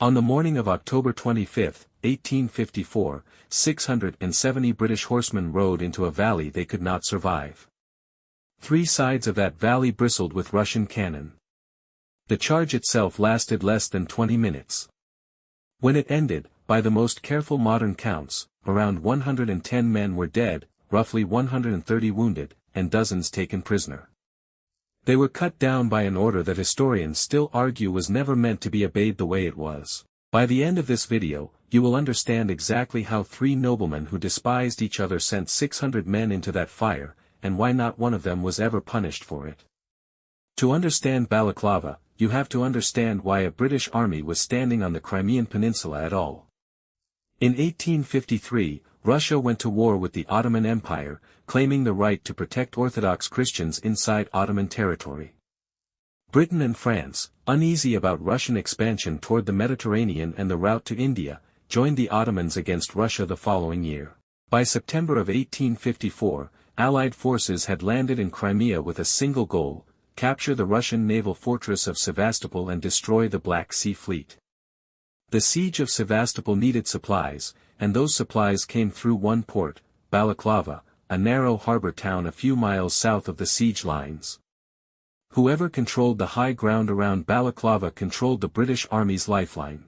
On the morning of October 25, 1854, 670 British horsemen rode into a valley they could not survive. 3 sides of that valley bristled with Russian cannon. The charge itself lasted less than 20 minutes. When it ended, by the most careful modern counts, around 110 men were dead, roughly 130 wounded, and dozens taken prisoner. They were cut down by an order that historians still argue was never meant to be obeyed the way it was. By the end of this video, you will understand exactly how 3 noblemen who despised each other sent 600 men into that fire, and why not one of them was ever punished for it. To understand Balaclava, you have to understand why a British army was standing on the Crimean Peninsula at all. In 1853, Russia went to war with the Ottoman Empire, claiming the right to protect Orthodox Christians inside Ottoman territory. Britain and France, uneasy about Russian expansion toward the Mediterranean and the route to India, joined the Ottomans against Russia the following year. By September of 1854, Allied forces had landed in Crimea with a single goal: capture the Russian naval fortress of Sevastopol and destroy the Black Sea Fleet. The siege of Sevastopol needed supplies, and those supplies came through one port, Balaclava, a narrow harbor town a few miles south of the siege lines. Whoever controlled the high ground around Balaclava controlled the British Army's lifeline.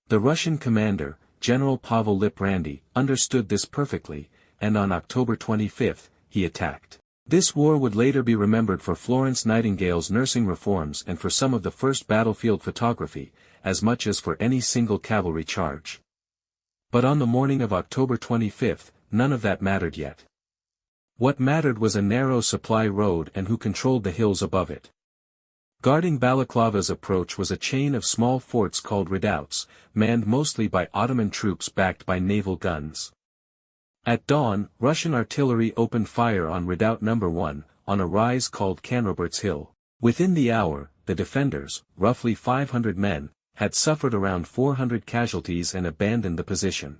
The Russian commander, General Pavel Liprandi, understood this perfectly, and on October 25, he attacked. This war would later be remembered for Florence Nightingale's nursing reforms and for some of the first battlefield photography, as much as for any single cavalry charge. But on the morning of October 25, none of that mattered yet. What mattered was a narrow supply road and who controlled the hills above it. Guarding Balaclava's approach was a chain of small forts called redoubts, manned mostly by Ottoman troops backed by naval guns. At dawn, Russian artillery opened fire on Redoubt No. 1, on a rise called Canrobert's Hill. Within the hour, the defenders, roughly 500 men, had suffered around 400 casualties and abandoned the position.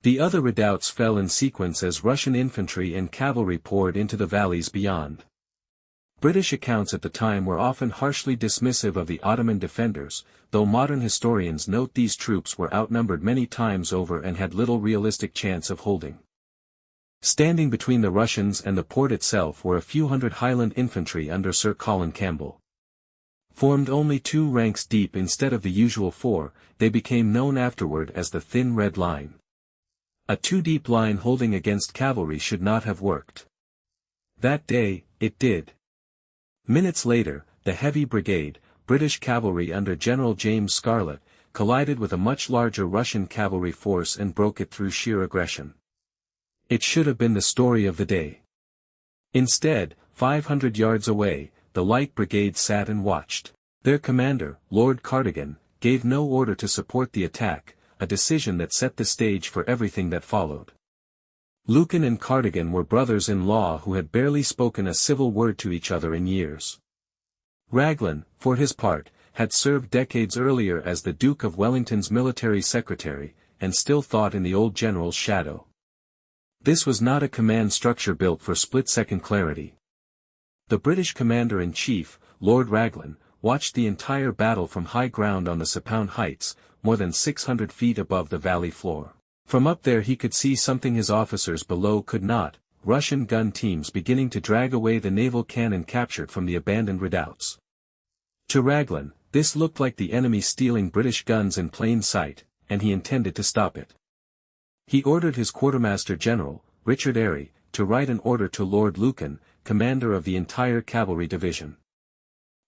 The other redoubts fell in sequence as Russian infantry and cavalry poured into the valleys beyond. British accounts at the time were often harshly dismissive of the Ottoman defenders, though modern historians note these troops were outnumbered many times over and had little realistic chance of holding. Standing between the Russians and the port itself were a few hundred Highland infantry under Sir Colin Campbell. Formed only 2 ranks deep instead of the usual 4, they became known afterward as the Thin Red Line. A 2-deep line holding against cavalry should not have worked. That day, it did. Minutes later, the Heavy Brigade, British cavalry under General James Scarlett, collided with a much larger Russian cavalry force and broke it through sheer aggression. It should have been the story of the day. Instead, 500 yards away, the Light Brigade sat and watched. Their commander, Lord Cardigan, gave no order to support the attack, a decision that set the stage for everything that followed. Lucan and Cardigan were brothers-in-law who had barely spoken a civil word to each other in years. Raglan, for his part, had served decades earlier as the Duke of Wellington's military secretary, and still thought in the old general's shadow. This was not a command structure built for split-second clarity. The British commander-in-chief, Lord Raglan, watched the entire battle from high ground on the Sepoun Heights, more than 600 feet above the valley floor. From up there he could see something his officers below could not: Russian gun teams beginning to drag away the naval cannon captured from the abandoned redoubts. To Raglan, this looked like the enemy stealing British guns in plain sight, and he intended to stop it. He ordered his quartermaster general, Richard Airy, to write an order to Lord Lucan, commander of the entire cavalry division.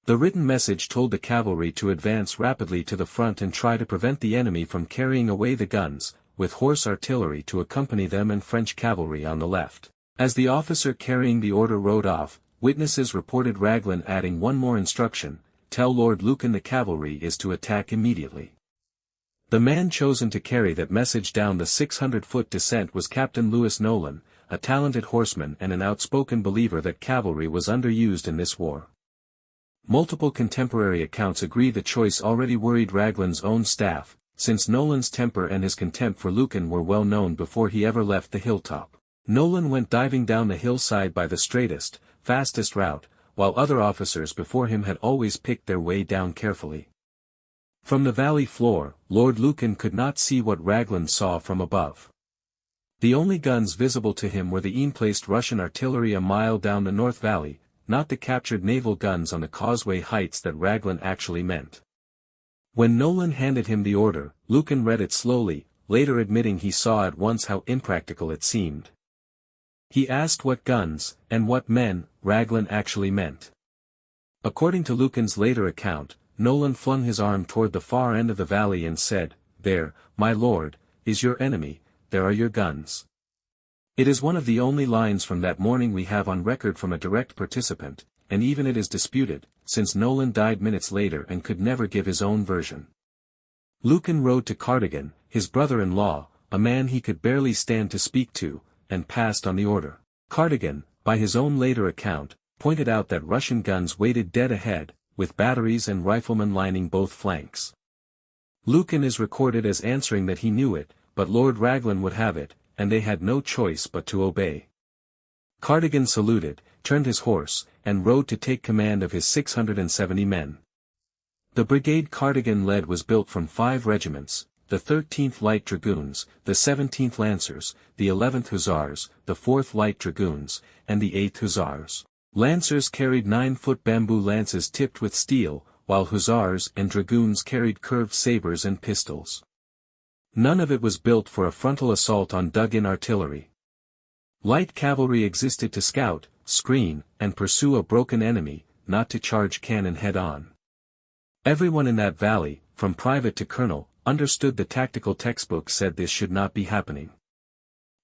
The written message told the cavalry to advance rapidly to the front and try to prevent the enemy from carrying away the guns, with horse artillery to accompany them and French cavalry on the left. As the officer carrying the order rode off, witnesses reported Raglan adding one more instruction: tell Lord Lucan the cavalry is to attack immediately. The man chosen to carry that message down the 600-foot descent was Captain Louis Nolan, a talented horseman and an outspoken believer that cavalry was underused in this war. Multiple contemporary accounts agree the choice already worried Raglan's own staff, since Nolan's temper and his contempt for Lucan were well known before he ever left the hilltop. Nolan went diving down the hillside by the straightest, fastest route, while other officers before him had always picked their way down carefully. From the valley floor, Lord Lucan could not see what Raglan saw from above. The only guns visible to him were the in-placed Russian artillery a mile down the North Valley, not the captured naval guns on the causeway heights that Raglan actually meant. When Nolan handed him the order, Lucan read it slowly, later admitting he saw at once how impractical it seemed. He asked what guns, and what men, Raglan actually meant. According to Lucan's later account, Nolan flung his arm toward the far end of the valley and said, "There, my lord, is your enemy, there are your guns." It is one of the only lines from that morning we have on record from a direct participant, and even it is disputed, since Nolan died minutes later and could never give his own version. Lucan rode to Cardigan, his brother-in-law, a man he could barely stand to speak to, and passed on the order. Cardigan, by his own later account, pointed out that Russian guns waited dead ahead, with batteries and riflemen lining both flanks. Lucan is recorded as answering that he knew it, but Lord Raglan would have it, and they had no choice but to obey. Cardigan saluted, turned his horse, and rode to take command of his 670 men. The brigade Cardigan led was built from 5 regiments, the 13th Light Dragoons, the 17th Lancers, the 11th Hussars, the 4th Light Dragoons, and the 8th Hussars. Lancers carried 9-foot bamboo lances tipped with steel, while Hussars and Dragoons carried curved sabers and pistols. None of it was built for a frontal assault on dug-in artillery. Light cavalry existed to scout, screen, and pursue a broken enemy, not to charge cannon head-on. Everyone in that valley, from private to colonel, understood the tactical textbook said this should not be happening.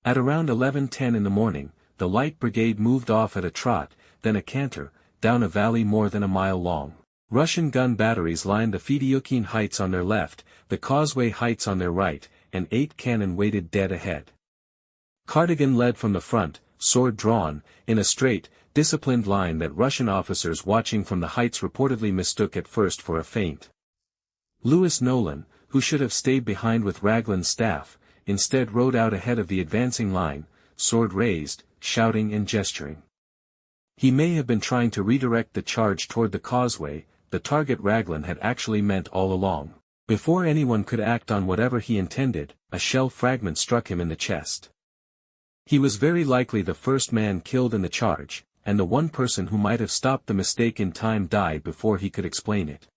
At around 11:10 in the morning, the Light Brigade moved off at a trot, then a canter, down a valley more than a mile long. Russian gun batteries lined the Feud heights on their left, the causeway heights on their right, and 8 cannon waited dead ahead. Cardigan led from the front, sword drawn, in a straight, disciplined line that Russian officers watching from the heights reportedly mistook at first for a feint. Louis Nolan, who should have stayed behind with Raglan's staff, instead rode out ahead of the advancing line, sword raised, shouting and gesturing. He may have been trying to redirect the charge toward the causeway, the target Raglan had actually meant all along. Before anyone could act on whatever he intended, a shell fragment struck him in the chest. He was very likely the first man killed in the charge, and the one person who might have stopped the mistake in time died before he could explain it.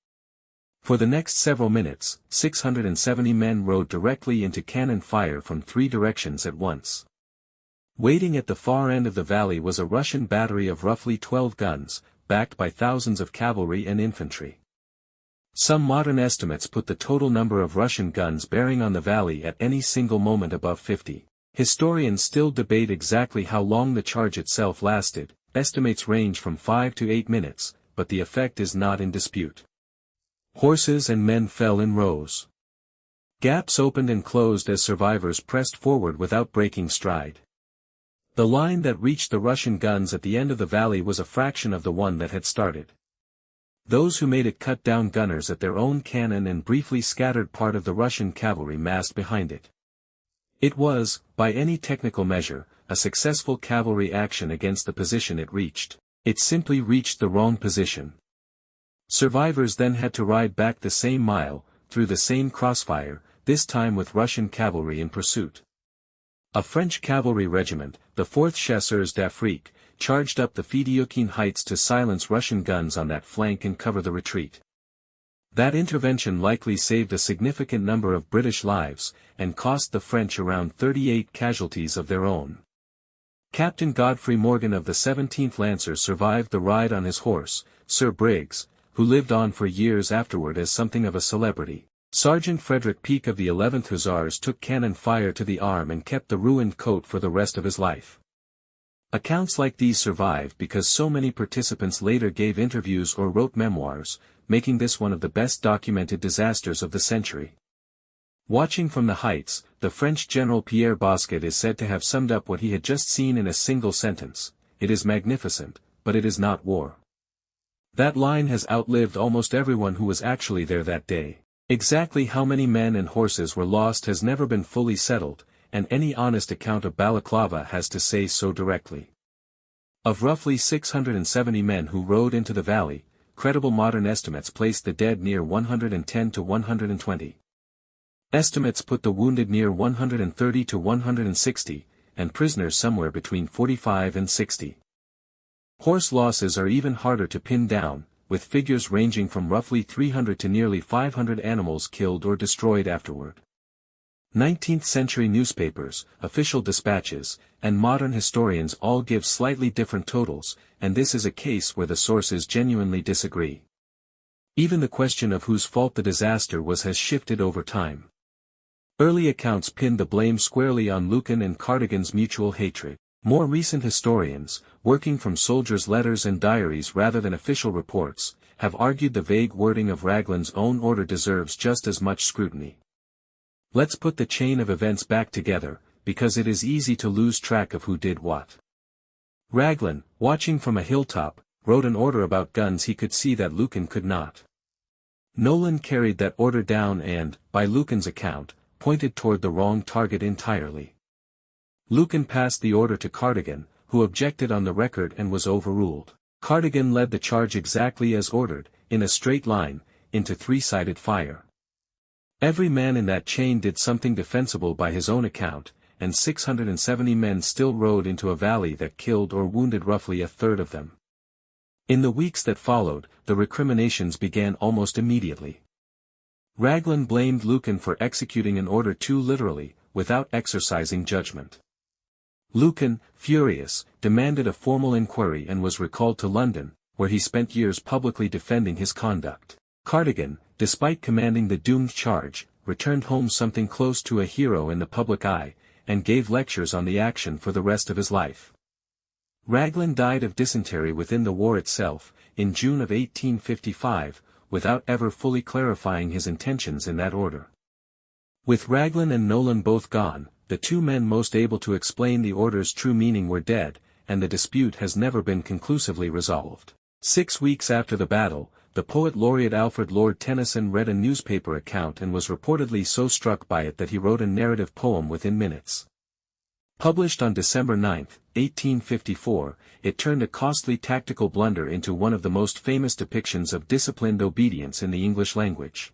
For the next several minutes, 670 men rode directly into cannon fire from 3 directions at once. Waiting at the far end of the valley was a Russian battery of roughly 12 guns, backed by thousands of cavalry and infantry. Some modern estimates put the total number of Russian guns bearing on the valley at any single moment above 50. Historians still debate exactly how long the charge itself lasted, estimates range from 5 to 8 minutes, but the effect is not in dispute. Horses and men fell in rows. Gaps opened and closed as survivors pressed forward without breaking stride. The line that reached the Russian guns at the end of the valley was a fraction of the one that had started. Those who made it cut down gunners at their own cannon and briefly scattered part of the Russian cavalry massed behind it. It was, by any technical measure, a successful cavalry action against the position it reached. It simply reached the wrong position. Survivors then had to ride back the same mile, through the same crossfire, this time with Russian cavalry in pursuit. A French cavalry regiment, the 4th Chasseurs d'Afrique, charged up the Feud heights to silence Russian guns on that flank and cover the retreat. That intervention likely saved a significant number of British lives, and cost the French around 38 casualties of their own. Captain Godfrey Morgan of the 17th Lancers survived the ride on his horse, Sir Briggs, who lived on for years afterward as something of a celebrity. Sergeant Frederick Peake of the 11th Hussars took cannon fire to the arm and kept the ruined coat for the rest of his life. Accounts like these survive because so many participants later gave interviews or wrote memoirs, making this one of the best documented disasters of the century. Watching from the heights, the French General Pierre Bosquet is said to have summed up what he had just seen in a single sentence: "It is magnificent, but it is not war." That line has outlived almost everyone who was actually there that day. Exactly how many men and horses were lost has never been fully settled, and any honest account of Balaclava has to say so directly. Of roughly 670 men who rode into the valley, credible modern estimates place the dead near 110 to 120. Estimates put the wounded near 130 to 160, and prisoners somewhere between 45 and 60. Horse losses are even harder to pin down, with figures ranging from roughly 300 to nearly 500 animals killed or destroyed afterward. 19th-century newspapers, official dispatches, and modern historians all give slightly different totals, and this is a case where the sources genuinely disagree. Even the question of whose fault the disaster was has shifted over time. Early accounts pinned the blame squarely on Lucan and Cardigan's mutual hatred. More recent historians, working from soldiers' letters and diaries rather than official reports, have argued the vague wording of Raglan's own order deserves just as much scrutiny. Let's put the chain of events back together, because it is easy to lose track of who did what. Raglan, watching from a hilltop, wrote an order about guns he could see that Lucan could not. Nolan carried that order down and, by Lucan's account, pointed toward the wrong target entirely. Lucan passed the order to Cardigan, who objected on the record and was overruled. Cardigan led the charge exactly as ordered, in a straight line, into three-sided fire. Every man in that chain did something defensible by his own account, and 670 men still rode into a valley that killed or wounded roughly a third of them. In the weeks that followed, the recriminations began almost immediately. Raglan blamed Lucan for executing an order too literally, without exercising judgment. Lucan, furious, demanded a formal inquiry and was recalled to London, where he spent years publicly defending his conduct. Cardigan, despite commanding the doomed charge, returned home something close to a hero in the public eye, and gave lectures on the action for the rest of his life. Raglan died of dysentery within the war itself, in June of 1855, without ever fully clarifying his intentions in that order. With Raglan and Nolan both gone, the two men most able to explain the order's true meaning were dead, and the dispute has never been conclusively resolved. 6 weeks after the battle, the poet laureate Alfred Lord Tennyson read a newspaper account and was reportedly so struck by it that he wrote a narrative poem within minutes. Published on December 9, 1854, it turned a costly tactical blunder into one of the most famous depictions of disciplined obedience in the English language.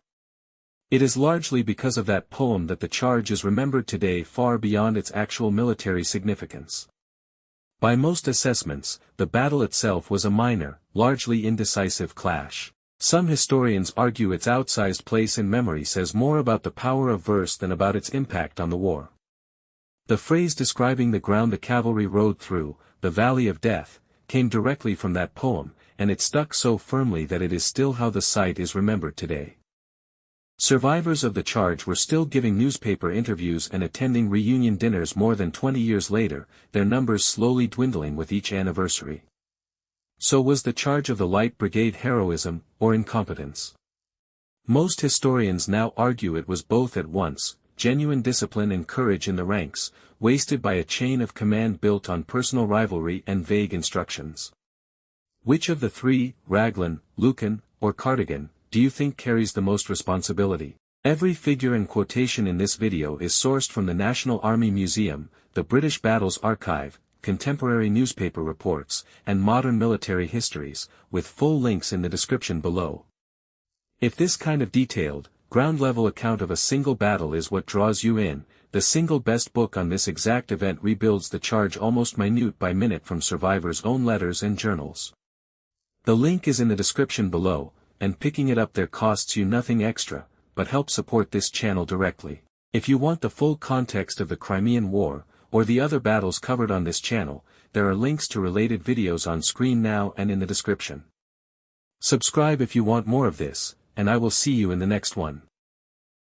It is largely because of that poem that the charge is remembered today far beyond its actual military significance. By most assessments, the battle itself was a minor, largely indecisive clash. Some historians argue its outsized place in memory says more about the power of verse than about its impact on the war. The phrase describing the ground the cavalry rode through, the Valley of Death, came directly from that poem, and it stuck so firmly that it is still how the site is remembered today. Survivors of the charge were still giving newspaper interviews and attending reunion dinners more than 20 years later, their numbers slowly dwindling with each anniversary. So was the charge of the Light Brigade heroism, or incompetence? Most historians now argue it was both at once, genuine discipline and courage in the ranks, wasted by a chain of command built on personal rivalry and vague instructions. Which of the three, Raglan, Lucan, or Cardigan, do you think carries the most responsibility? Every figure and quotation in this video is sourced from the National Army Museum, the British Battles Archive, contemporary newspaper reports, and modern military histories, with full links in the description below. If this kind of detailed, ground-level account of a single battle is what draws you in, the single best book on this exact event rebuilds the charge almost minute by minute from survivors' own letters and journals. The link is in the description below, and picking it up there costs you nothing extra, but helps support this channel directly. If you want the full context of the Crimean War, or the other battles covered on this channel, there are links to related videos on screen now and in the description. Subscribe if you want more of this, and I will see you in the next one.